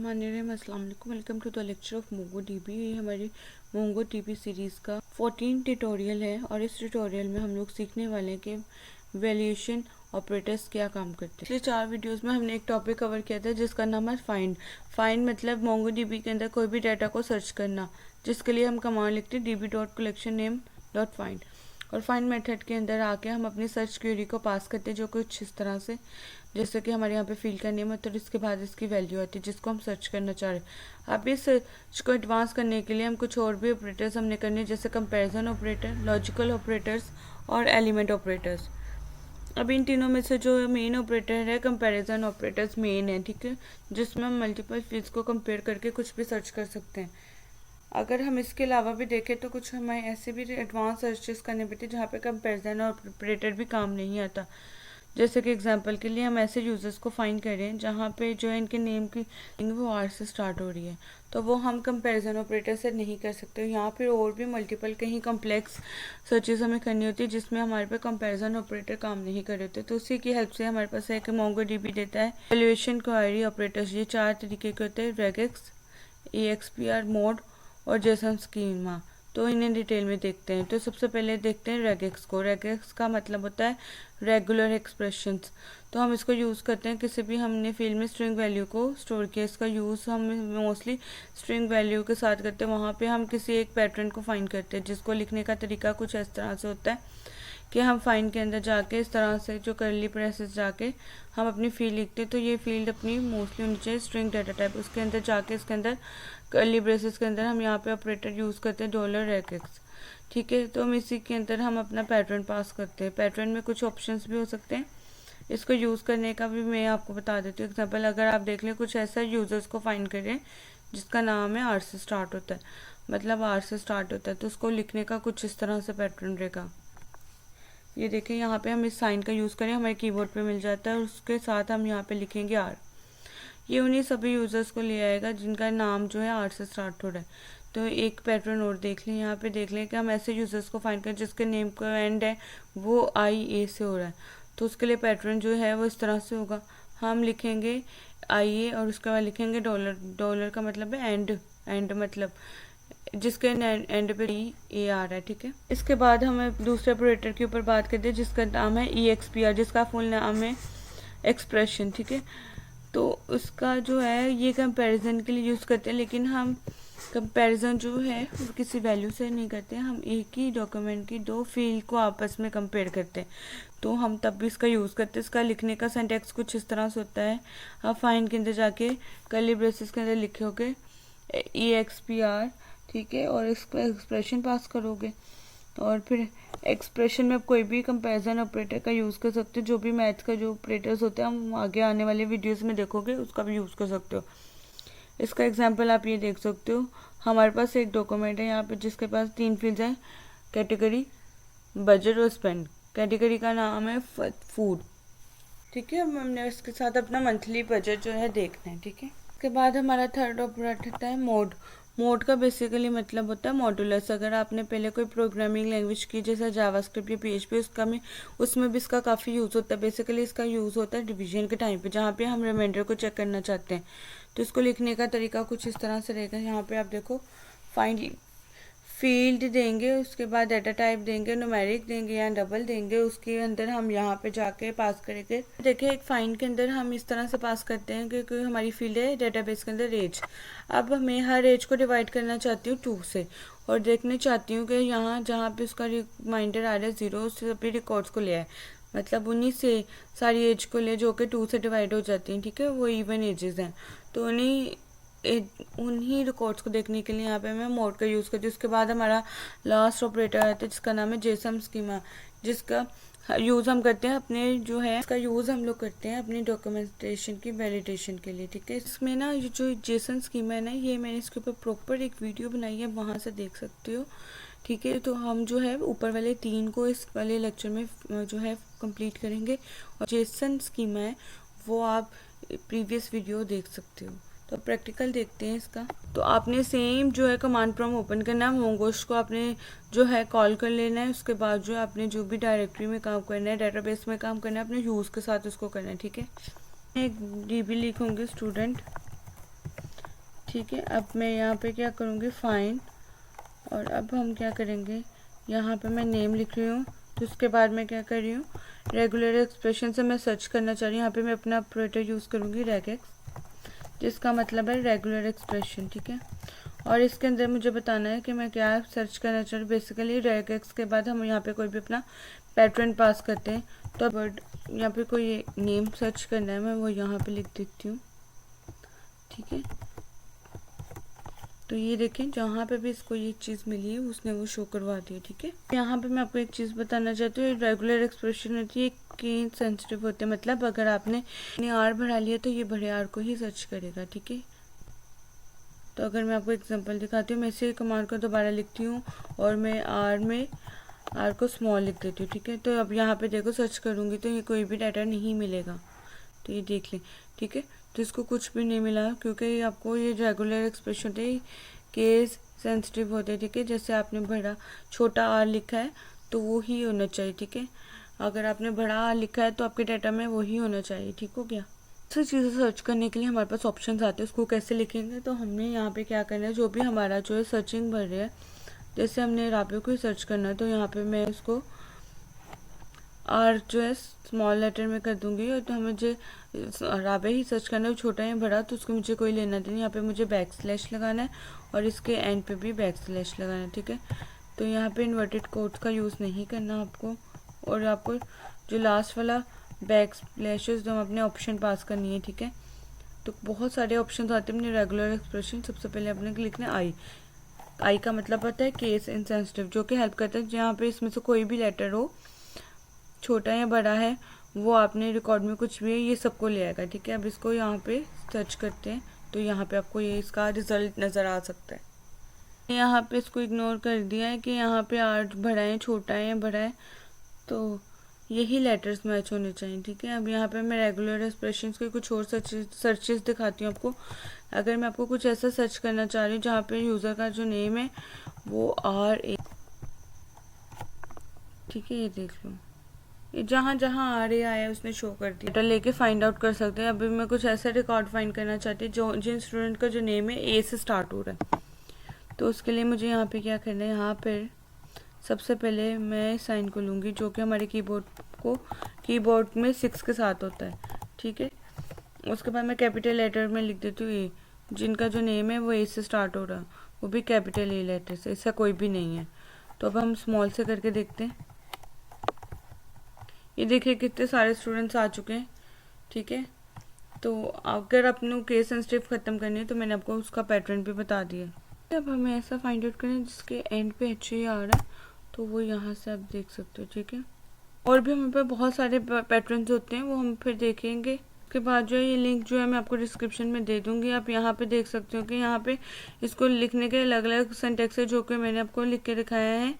बिस्मिल्लाहिर्रहमानिर्रहीम। अस्सलाम वालेकुम। Welcome to the lecture of MongoDB. ये हमारी मोंगो डीबी सीरीज़ का 14 ट्यूटोरियल है और इस ट्यूटोरियल में हम लोग सीखने वाले हैं कि वैल्यूएशन ऑपरेटर्स क्या काम करते हैं। पिछले 4 वीडियोस में हमने एक टॉपिक कवर किया था जिसका नाम है फाइंड। फाइंड मतलब मोंगो डीबी के अंदर कोई भी डाटा को सर्च करना, जिसके लिए हम कमांड लिखते हैं db.collectionName.find। और फाइंड मेथड के अंदर आके हम अपनी सर्च क्वेरी को पास करते हैं, जो कुछ इस तरह से, जैसे कि हमारे यहाँ पे फील्ड का नेम है तो इसके बाद इसकी वैल्यू आती है जिसको हम सर्च करना चाह रहे हैं। अब इस सर्च को एडवांस करने के लिए हम कुछ और भी ऑपरेटर्स हमने करने हैं, जैसे कंपैरिजन ऑपरेटर, लॉजिकल ऑपरेटर्स और एलिमेंट ऑपरेटर्स। अब इन तीनों में से जो मेन ऑपरेटर है कंपैरिजन ऑपरेटर्स मेन है, ठीक है, जिसमें हम मल्टीपल फील्ड्स को कंपेयर करके कुछ भी सर्च कर सकते हैं। अगर हम इसके अलावा भी देखें तो कुछ हमें ऐसे भी एडवांस सर्चेस करने पड़ते हैं जहाँ पे कंपैरिजन ऑपरेटर भी काम नहीं आता। जैसे कि एग्जांपल के लिए हम ऐसे यूजर्स को फाइंड करें जहाँ पे जो है इनके नेम की वो आर से स्टार्ट हो रही है, तो वो हम कंपैरिजन ऑपरेटर से नहीं कर सकते। यहाँ पे और भी मल्टीपल कहीं कॉम्प्लेक्स सर्चेस हमें करनी होती है जिसमें हमारे पे कंपैरिजन ऑपरेटर काम नहीं कर रहे होते, तो उसी की हेल्प से हमारे पास है कि मोंगो डीबी देता है वैल्यूएशन क्वेरी ऑपरेटर्स। ये 4 तरीके के होते हैं, रेगेक्स, EXPR, मोड और जेसन स्कीमा। तो इन्हें डिटेल में देखते हैं। तो सबसे पहले देखते हैं रेगेक्स को। रेगेक्स का मतलब होता है रेगुलर एक्सप्रेशंस। तो हम इसको यूज़ करते हैं किसी भी हमने फील्ड में स्ट्रिंग वैल्यू को स्टोर किया, इसका यूज़ हम मोस्टली स्ट्रिंग वैल्यू के साथ करते हैं। वहाँ पे हम किसी एक पैटर्न को फाइंड करते हैं, जिसको लिखने का तरीका कुछ इस तरह से होता है कि हम फाइंड के अंदर जाके इस तरह से जो करली ब्रेसेस जाके हम अपनी फील्ड लिखते हैं। तो ये फील्ड अपनी मोस्टली होनी चाहिए स्ट्रिंग डाटा टाइप। उसके अंदर जाके इसके अंदर करली ब्रेसेस के अंदर हम यहाँ पे ऑपरेटर यूज़ करते हैं $regex, ठीक है। तो हम इसी के अंदर हम अपना पैटर्न पास करते हैं। पैटर्न में कुछ ऑप्शंस भी हो सकते हैं, इसको यूज़ करने का भी मैं आपको बता देती हूँ। एग्जाम्पल अगर आप देख लें, कुछ ऐसा यूज़र्स को फाइंड करें जिसका नाम है आर से स्टार्ट होता है, मतलब आर से स्टार्ट होता है, तो उसको लिखने का कुछ इस तरह से पैटर्न रहेगा। ये देखें, यहाँ पे हम इस साइन का यूज़ करें, हमारे कीबोर्ड पे मिल जाता है, और उसके साथ हम यहाँ पे लिखेंगे आर। ये उन्हीं सभी यूज़र्स को ले आएगा जिनका नाम जो है आर से स्टार्ट हो रहा है। तो एक पैटर्न और देख लें, यहाँ पे देख लें कि हम ऐसे यूज़र्स को फाइंड करें जिसके नेम का एंड है वो IA से हो रहा है। तो उसके लिए पैटर्न जो है वो इस तरह से होगा, हम लिखेंगे IA और उसके बाद लिखेंगे डॉलर। डॉलर का मतलब है एंड, एंड मतलब जिसके एंड पे A आ रहा है, ठीक है। इसके बाद हमें दूसरे ऑपरेटर के ऊपर बात करते हैं जिसका नाम है EXPR, जिसका फुल नाम है एक्सप्रेशन, ठीक है। तो उसका जो है ये कंपैरिजन के लिए यूज़ करते हैं, लेकिन हम कंपैरिजन जो है वो किसी वैल्यू से नहीं करते हैं, हम एक ही डॉक्यूमेंट की 2 फील्ड को आपस में कंपेयर करते हैं। तो हम तब भी इसका यूज़ करते हैं। इसका लिखने का सिंटैक्स कुछ इस तरह से होता है, आप फाइंड के अंदर जाके कर्ली ब्रेसेस के अंदर लिखोगे EXPR, ठीक है, और इसका एक्सप्रेशन पास करोगे, और फिर एक्सप्रेशन में आप कोई भी कंपैरिजन ऑपरेटर का यूज़ कर सकते हो। जो भी मैथ का जो ऑपरेटर्स होते हैं हम आगे आने वाले वीडियोस में देखोगे, उसका भी यूज़ कर सकते हो। इसका एग्जांपल आप ये देख सकते हो, हमारे पास एक डॉक्यूमेंट है यहाँ पे जिसके पास 3 फील्ड्स हैं, कैटेगरी, बजट और स्पेंड। कैटेगरी का नाम है फूड, ठीक है। हमने इसके साथ अपना मंथली बजट जो है देखना है, ठीक है। उसके बाद हमारा थर्ड ऑपरेटर होता है मोड। मोड का बेसिकली मतलब होता है मॉड्यूलस। अगर आपने पहले कोई प्रोग्रामिंग लैंग्वेज की जैसे जावास्क्रिप्ट या PHP, उसमें भी इसका काफ़ी यूज़ होता है। बेसिकली इसका यूज़ होता है डिवीजन के टाइम पे, जहाँ पे हम रिमाइंडर को चेक करना चाहते हैं। तो इसको लिखने का तरीका कुछ इस तरह से रहेगा। यहाँ पे आप देखो, फाइंड फील्ड देंगे, उसके बाद डाटा टाइप देंगे, न्यूमेरिक देंगे या डबल देंगे, उसके अंदर हम यहाँ पे जाके पास करेंगे। देखिए, एक फाइंड के अंदर हम इस तरह से पास करते हैं क्योंकि हमारी फील्ड है डेटाबेस के अंदर एज। अब मैं हर एज को डिवाइड करना चाहती हूँ 2 से, और देखना चाहती हूँ कि यहाँ जहाँ पे उसका रिमाइंडर आ रहा है 0, उससे सभी रिकॉर्ड्स को ले आए, मतलब उन्हीं से सारी एज को ले जो कि 2 से डिवाइड हो जाती हैं, ठीक है, वो इवन एजेस हैं। तो उन्हीं रिकॉर्ड्स को देखने के लिए यहाँ पे मैं मोड का यूज़ करती हूँ। उसके बाद हमारा लास्ट ऑपरेटर आता है जिसका नाम है जेसन स्कीमा, जिसका यूज़ हम करते हैं अपने जो है, इसका यूज़ हम लोग करते हैं अपनी डॉक्यूमेंटेशन की वैलिडेशन के लिए, ठीक है। इसमें ना ये जो जेसन स्कीमा है ना, ये मैंने इसके ऊपर प्रॉपर एक वीडियो बनाई है, वहाँ से देख सकते हो, ठीक है। तो हम जो है ऊपर वाले 3 को इस वाले लेक्चर में जो है कंप्लीट करेंगे, और जेसन स्कीमा है वो आप प्रीवियस वीडियो देख सकते हो। तो प्रैक्टिकल देखते हैं इसका। तो आपने सेम जो है कमांड प्रॉम्प्ट ओपन करना है, मोंगोश को आपने जो है कॉल कर लेना है। उसके बाद जो आपने जो भी डायरेक्टरी में काम करना है, डेटाबेस में काम करना है, अपने यूज़ के साथ उसको करना है, ठीक है। एक DB लिखूंगी स्टूडेंट, ठीक है, अब मैं यहाँ पे क्या करूँगी, फाइंड, और अब हम क्या करेंगे, यहाँ पे मैं नेम लिख रही हूँ। तो उसके बाद मैं क्या कर रही हूँ, रेगुलर एक्सप्रेशन से मैं सर्च करना चाह रही हूँ। यहाँ पे मैं अपना ऑपरेटर यूज़ करूँगी रेगेक्स, जिसका मतलब है रेगुलर एक्सप्रेशन। ठीक है, और इसके अंदर मुझे बताना है कि मैं क्या सर्च करना चाह रही हूँ। बेसिकली रेगेक्स के बाद हम यहाँ पे कोई भी अपना पैटर्न पास करते हैं। तो वर्ड यहाँ पे कोई नेम सर्च करना है, मैं वो यहाँ पे लिख देती हूँ। ठीक है, तो ये देखें, जहाँ पे भी इसको ये चीज़ मिली है उसने वो शो करवा दी है। ठीक है, यहाँ पे मैं आपको एक चीज़ बताना चाहती हूँ, रेगुलर एक्सप्रेशन होती है कि सेंसिटिव होते हैं, मतलब अगर आपने आर बढ़ा लिया तो ये बड़े आर को ही सर्च करेगा। ठीक है, तो अगर मैं आपको एग्जांपल दिखाती हूँ, मैं इसी कमांड को दोबारा लिखती हूँ और मैं आर में आर को स्मॉल लिख देती हूँ। ठीक है, तो अब यहाँ पे देखो सर्च करूँगी तो ये कोई भी डाटा नहीं मिलेगा, तो ये देख लें। ठीक है, तो इसको कुछ भी नहीं मिला क्योंकि आपको ये रेगुलर एक्सप्रेशन होते हैं, केस सेंसिटिव होते हैं। ठीक है, जैसे आपने बड़ा छोटा आर लिखा है तो वो ही होना चाहिए। ठीक है, अगर आपने बड़ा आर लिखा है तो आपके डाटा में वही होना चाहिए। ठीक हो गया। दूसरी चीज़ें सर्च करने के लिए हमारे पास ऑप्शंस आते हैं, उसको कैसे लिखेंगे, तो हमने यहाँ पे क्या करना है, जो भी हमारा जो है सर्चिंग भर रहा है, जैसे हमने राबे को ही सर्च करना है तो यहाँ पे मैं उसको आर जो है स्मॉल लेटर में कर दूंगी। और तो मुझे राबे ही सर्च करना है, छोटा या बड़ा तो उसको मुझे कोई लेना नहीं। यहाँ पे मुझे बैक स्लैश लगाना है और इसके एंड पे भी बैक स्लैश लगाना है। ठीक है, तो यहाँ पे इन्वर्टेड कोट्स का यूज़ नहीं करना आपको, और आपको जो लास्ट वाला बैक स्लैशेस जो अपने ऑप्शन पास करनी है। ठीक है, तो बहुत सारे ऑप्शन आते हैं अपने रेगुलर एक्सप्रेशन। सबसे पहले अपने लिखना है आई का मतलब होता है केस इनसेंसिटिव, जो कि हेल्प करता है जहाँ पे इसमें से कोई भी लेटर हो, छोटा या बड़ा है, वो आपने रिकॉर्ड में कुछ भी है ये सबको ले आएगा। ठीक है, अब इसको यहाँ पे सर्च करते हैं तो यहाँ पे आपको ये इसका रिजल्ट नज़र आ सकता है। यहाँ पे इसको इग्नोर कर दिया है कि यहाँ पे आर बड़ा है, छोटा है या बड़ा है, तो यही लेटर्स मैच होने चाहिए। ठीक है, अब यहाँ पे मैं रेगुलर एक्सप्रेशंस के कुछ और सर्चेस दिखाती हूँ आपको। अगर मैं आपको कुछ ऐसा सर्च करना चाह रही हूँ जहाँ पे यूज़र का जो नेम है वो आर ए, ठीक है, ये देख लो, ये जहाँ जहाँ आ रही आया उसने शो कर दिया। डेटा लेके फाइंड आउट कर सकते हैं। अभी मैं कुछ ऐसा रिकॉर्ड फाइंड करना चाहती हूँ जो जिन स्टूडेंट का जो नेम है ए से स्टार्ट हो रहा है, तो उसके लिए मुझे यहाँ पे क्या करना है, यहाँ पर सबसे पहले मैं साइन को लूँगी जो कि हमारे कीबोर्ड में 6 के साथ होता है। ठीक है, उसके बाद मैं कैपिटल लेटर में लिख देती हूँ ए, जिनका जो नेम है वो ए से स्टार्ट हो रहा है, वो भी कैपिटल ए लेटर से, ऐसा कोई भी नहीं है। तो अब हम स्मॉल से करके देखते हैं। ये देखिए कितने सारे स्टूडेंट्स आ चुके हैं। ठीक है, तो अगर अपने केस सेंसिटिव ख़त्म करनी है तो मैंने आपको उसका पैटर्न भी बता दिया। अब हमें ऐसा फाइंड आउट करें जिसके एंड पे एच ही आ रहा है, तो वो यहाँ से आप देख सकते हो। ठीक है, और भी हमारे पास बहुत सारे पैटर्न्स होते हैं, वो हम फिर देखेंगे। उसके बाद जो है ये लिंक जो है मैं आपको डिस्क्रिप्शन में दे दूँगी। आप यहाँ पे देख सकते हो कि यहाँ पे इसको लिखने के अलग अलग सिंटेक्स है जो कि मैंने आपको लिख के दिखाया है,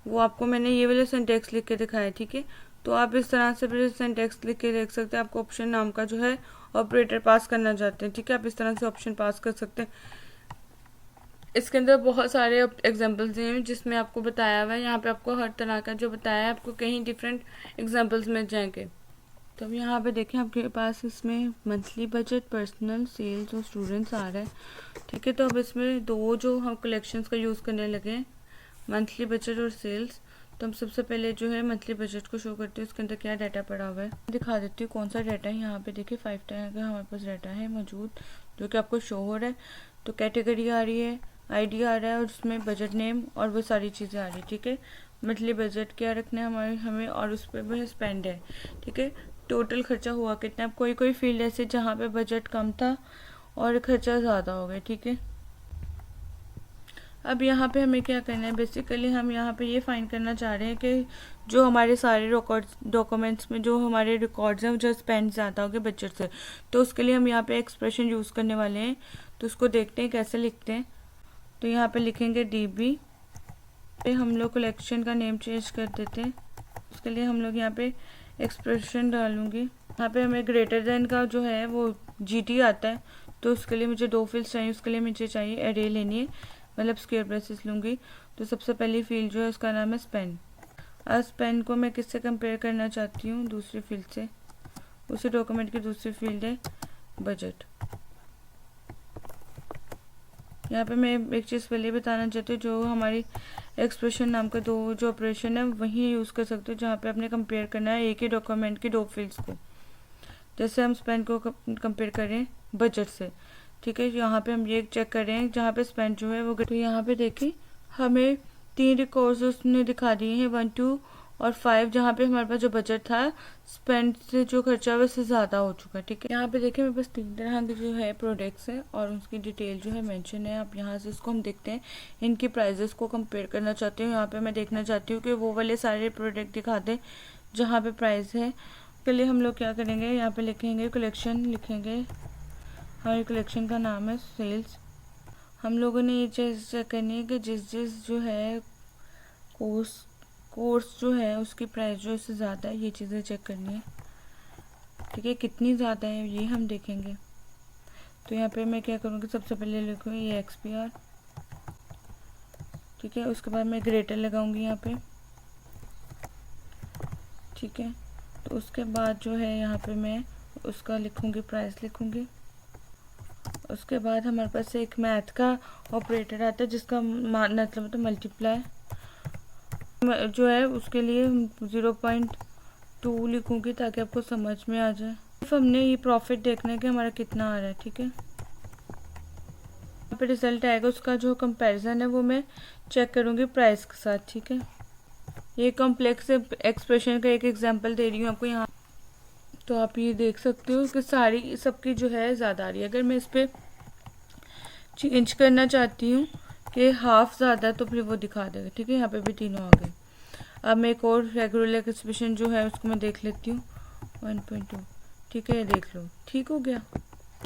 वो आपको मैंने ये वाले सिंटेक्स लिख के दिखाया है। ठीक है, तो आप इस तरह से फिर सिंटेक्स लिख के देख सकते हैं। आपको ऑप्शन नाम का जो है ऑपरेटर पास करना चाहते हैं, ठीक है, आप इस तरह से ऑप्शन पास कर सकते हैं। इसके अंदर बहुत सारे एग्जांपल्स हैं जिसमें आपको बताया हुआ है, यहाँ पे आपको हर तरह का जो बताया है आपको कहीं डिफरेंट एग्जांपल्स मिल जाएंगे। तो अब यहाँ पे देखें आपके पास इसमें मंथली बजट, पर्सनल, सेल्स और स्टूडेंट्स आ रहा है। ठीक है, तो अब इसमें दो जो हम कलेक्शंस का यूज़ करने लगे हैं, मंथली बजट और सेल्स, तो हम सबसे पहले जो है मंथली बजट को शो करते हैं, उसके अंदर क्या डाटा पड़ा हुआ है दिखा देती हूँ कौन सा डाटा है। यहाँ पे देखिए 5 टाइम का हमारे पास डाटा है मौजूद जो कि आपको शो हो रहा है। तो कैटेगरी आ रही है, आईडी आ रहा है और उसमें बजट नेम और वो सारी चीज़ें आ रही है। ठीक है, मंथली बजट क्या रखना है हमें और उस पर भी स्पेंड है। ठीक है, टोटल खर्चा हुआ कितना, कोई कोई फील्ड ऐसे जहाँ पे बजट कम था और खर्चा ज़्यादा हो गया। ठीक है, अब यहाँ पे हमें क्या करना है, बेसिकली हम यहाँ पे ये फाइंड करना चाह रहे हैं कि जो हमारे सारे डॉक्यूमेंट्स में जो हमारे रिकॉर्ड्स हैं जो स्पेंड ज़्यादा हो गए बजट से, तो उसके लिए हम यहाँ पे एक्सप्रेशन यूज़ करने वाले हैं। तो उसको देखते हैं कैसे लिखते हैं। तो यहाँ पे लिखेंगे DB पे हम लोग कलेक्शन का नेम चेंज कर देते हैं। उसके लिए हम लोग यहाँ पे एक्सप्रेशन डालूंगी। यहाँ पे हमें ग्रेटर देन का जो है वो GT आता है, तो उसके लिए मुझे 2 फील्ड्स चाहिए। उसके लिए मुझे चाहिए एरे लेनी है, मतलब स्क्वायर ब्रेसेस लूँगी। तो सबसे पहली फील्ड जो है उसका नाम है स्पेंड। अब स्पेंड को मैं किससे कंपेयर करना चाहती हूँ, दूसरी फील्ड से। उसी डॉक्यूमेंट की दूसरी फील्ड है बजट। यहाँ पे मैं एक चीज़ पहले बताना चाहती हूँ, जो हमारी एक्सप्रेशन नाम का दो जो ऑपरेशन है वही यूज़ कर सकते हो जहाँ पे आपने कंपेयर करना है एक ही डॉक्यूमेंट की दो फील्ड्स को। जैसे हम स्पेंड को कंपेयर करें बजट से, ठीक है। यहाँ पे हम ये चेक कर रहे हैं जहाँ पे स्पेंड जो है वो, तो यहाँ पे देखिए हमें 3 रिकॉर्ड्स उसने दिखा दिए हैं 1, 2 और 5, जहाँ पे हमारे पास जो बजट था स्पेंड से जो खर्चा है उससे ज़्यादा हो चुका है, ठीक है। यहाँ पे देखिए मेरे पास 3 तरह के जो है प्रोडक्ट्स हैं और उसकी डिटेल जो है मेंशन है। आप यहाँ से इसको हम देखते हैं, इनकी प्राइजेस को कंपेयर करना चाहती हूँ। यहाँ पे मैं देखना चाहती हूँ कि वो वाले सारे प्रोडक्ट दिखा दें जहाँ पे प्राइस है। के लिए हम लोग क्या करेंगे, यहाँ पे लिखेंगे कलेक्शन, लिखेंगे हमारी कलेक्शन का नाम है सेल्स। हम लोगों ने ये चीज़ चेक करनी है कि जिस जो है कोर्स जो है उसकी प्राइस जो उससे ज़्यादा है, ये चीज़ें चेक करनी है, ठीक है। कितनी ज़्यादा है ये हम देखेंगे। तो यहाँ पे मैं क्या करूँगी, सबसे पहले लिखूँगी ये XPR, ठीक है। उसके बाद मैं ग्रेटर लगाऊंगी यहाँ पे, ठीक है। तो उसके बाद जो है यहाँ पे मैं उसका लिखूँगी प्राइस लिखूँगी। उसके बाद हमारे पास एक मैथ का ऑपरेटर आता है जिसका मतलब तो मल्टीप्लाई जो है, उसके लिए 0.2 लिखूँगी ताकि आपको समझ में आ जाए। सिर्फ हमने ये प्रॉफिट देखना है कि हमारा कितना आ रहा है, ठीक है। यहाँ पे रिजल्ट आएगा, उसका जो कंपैरिजन है वो मैं चेक करूँगी प्राइस के साथ, ठीक है। ये कॉम्प्लेक्स एक्सप्रेशन का एक एग्जांपल दे रही हूँ आपको यहाँ। तो आप ये देख सकते हो कि सारी सबकी जो है ज़्यादा आ रही है। अगर मैं इस पर चेंज करना चाहती हूँ कि हाफ ज़्यादा, तो फिर वो दिखा देगा, ठीक है। यहाँ पे भी तीनों आ गए। अब मैं एक और रेगुलर एक्सप्रेशन जो है उसको मैं देख लेती हूँ 1.2, ठीक है। ये देख लो, ठीक हो गया।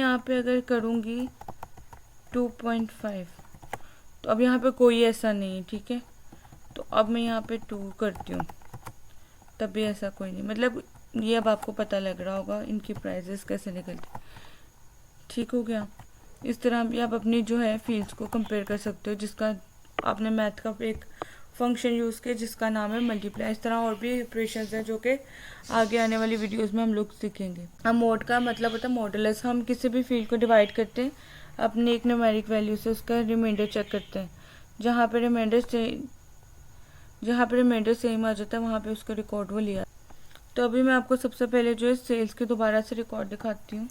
यहाँ पे अगर करूँगी 2.5, तो अब यहाँ पे कोई ऐसा नहीं है, ठीक है। तो अब मैं यहाँ पे 2 करती हूँ, तब भी ऐसा कोई नहीं। मतलब ये अब आपको पता लग रहा होगा इनकी प्राइजेस कैसे निकलती, ठीक हो गया। इस तरह भी आप अपनी जो है फील्ड्स को कंपेयर कर सकते हो, जिसका आपने मैथ का एक फंक्शन यूज़ किया जिसका नाम है मल्टीप्लाई। इस तरह और भी ऑपरेशंस हैं जो कि आगे आने वाली वीडियोस में हम लोग सीखेंगे। अब मोड का मतलब होता है मॉडुलस। हम किसी भी फील्ड को डिवाइड करते हैं अपने एक न्यूमेरिक वैल्यू से, उसका रिमाइंडर चेक करते हैं। जहाँ पे रिमाइंडर सेम आ जाता है वहाँ पे उसका रिकॉर्ड वो लिया। तो अभी मैं आपको सबसे पहले जो है सेल्स के दोबारा से रिकॉर्ड दिखाती हूँ।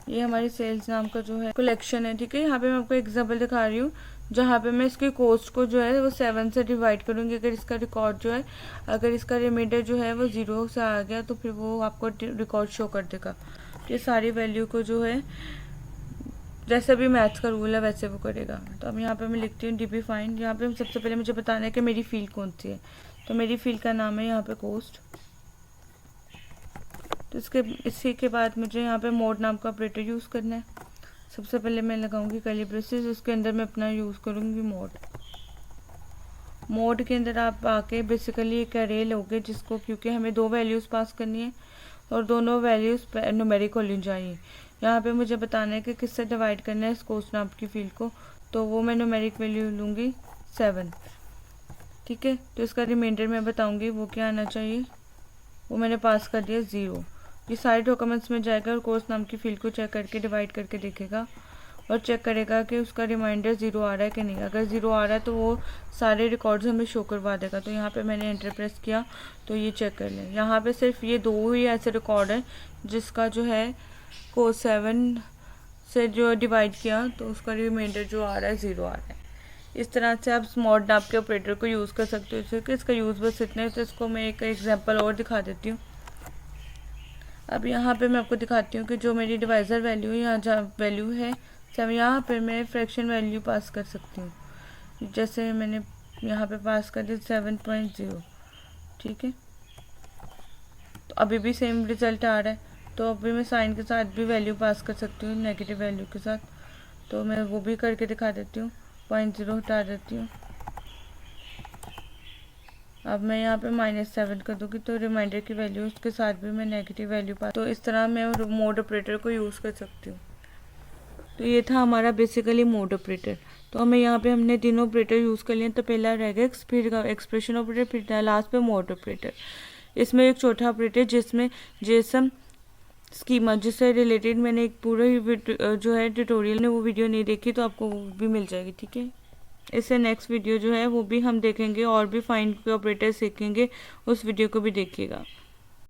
ये हमारी सेल्स नाम का जो है कलेक्शन है, ठीक है। यहाँ पे मैं आपको एग्जांपल दिखा रही हूँ जहाँ पे मैं इसकी कॉस्ट को जो है वो 7 से डिवाइड करूँगी। अगर इसका रिकॉर्ड जो है, अगर इसका रिमाइंडर जो है वो 0 से आ गया तो फिर वो आपको रिकॉर्ड शो कर देगा। तो ये सारी वैल्यू को जो है जैसे भी मैथ्स का रूल है वैसे वो करेगा। तो अब यहाँ पे मैं लिखती हूँ DB फाइंड। यहाँ पे सबसे पहले मुझे बताना है कि मेरी फील्ड कौन सी है। तो मेरी फील्ड का नाम है यहाँ पे कॉस्ट। तो इसी के बाद मुझे यहाँ पे मोड नाम का ऑपरेटर यूज़ करना है। सबसे पहले मैं लगाऊंगी कर्ली ब्रेसेस, उसके अंदर मैं अपना यूज़ करूँगी मोड के अंदर आप आके बेसिकली एक अरे लोगे जिसको, क्योंकि हमें 2 वैल्यूज़ पास करनी है और दोनों वैल्यूज़ न्यूमेरिक होनी चाहिए। यहाँ पे मुझे बताना है कि किससे डिवाइड करना है इस कॉस्ट नाम की फील्ड को। तो वो मैं न्यूमेरिक वैल्यू लूँगी 7, ठीक है। तो इसका रिमाइंडर मैं बताऊँगी वो क्या आना चाहिए, वो मैंने पास कर दिया 0। ये सारे डॉक्यूमेंट्स में जाएगा और कोर्स नाम की फील्ड को चेक करके डिवाइड करके देखेगा और चेक करेगा कि उसका रिमाइंडर 0 आ रहा है कि नहीं। अगर 0 आ रहा है तो वो सारे रिकॉर्ड्स हमें शो करवा देगा। तो यहाँ पे मैंने एंटर प्रेस किया तो ये चेक कर लें। यहाँ पे सिर्फ ये 2 ही ऐसे रिकॉर्ड है जिसका जो है कोर्स 7 से जो डिवाइड किया तो उसका रिमाइंडर जो आ रहा है 0 आ रहा है। इस तरह से आप स्मॉल नाम के ऑपरेटर को यूज़ कर सकते हो। जैसे कि इसका यूज़ बस इतना है। तो इसको मैं एक एग्जांपल और दिखा देती हूँ। अब यहाँ पे मैं आपको दिखाती हूँ कि जो मेरी डिवाइज़र वैल्यू है, यहाँ जहाँ वैल्यू है 7, यहाँ पे मैं फ्रैक्शन वैल्यू पास कर सकती हूँ। जैसे मैंने यहाँ पे पास कर दी 7.0, ठीक है। तो अभी भी सेम रिज़ल्ट आ रहा है। तो अभी मैं साइन के साथ भी वैल्यू पास कर सकती हूँ, नेगेटिव वैल्यू के साथ। तो मैं वो भी करके दिखा देती हूँ। 0.0 हटा देती हूँ। अब मैं यहाँ पे -7 कर दूँगी तो रिमाइंडर की वैल्यू उसके साथ भी मैं नेगेटिव वैल्यू पा। तो इस तरह मैं मोड ऑपरेटर को यूज़ कर सकती हूँ। तो ये था हमारा बेसिकली मोड ऑपरेटर। तो हमें यहाँ पे हमने तीनों ऑपरेटर यूज़ कर लिए। तो पहला रेगेक्स, फिर एक्सप्रेशन ऑपरेटर, फिर लास्ट पे मोड ऑपरेटर। इसमें एक चौथा ऑपरेटर जिसमें जेसम स्कीमा जिससे रिलेटेड मैंने एक पूरा ही जो है ट्यूटोरियल ने वो वीडियो नहीं देखी तो आपको वो भी मिल जाएगी, ठीक है। इससे नेक्स्ट वीडियो जो है वो भी हम देखेंगे और भी फाइंड के ऑपरेटर सीखेंगे, उस वीडियो को भी देखिएगा।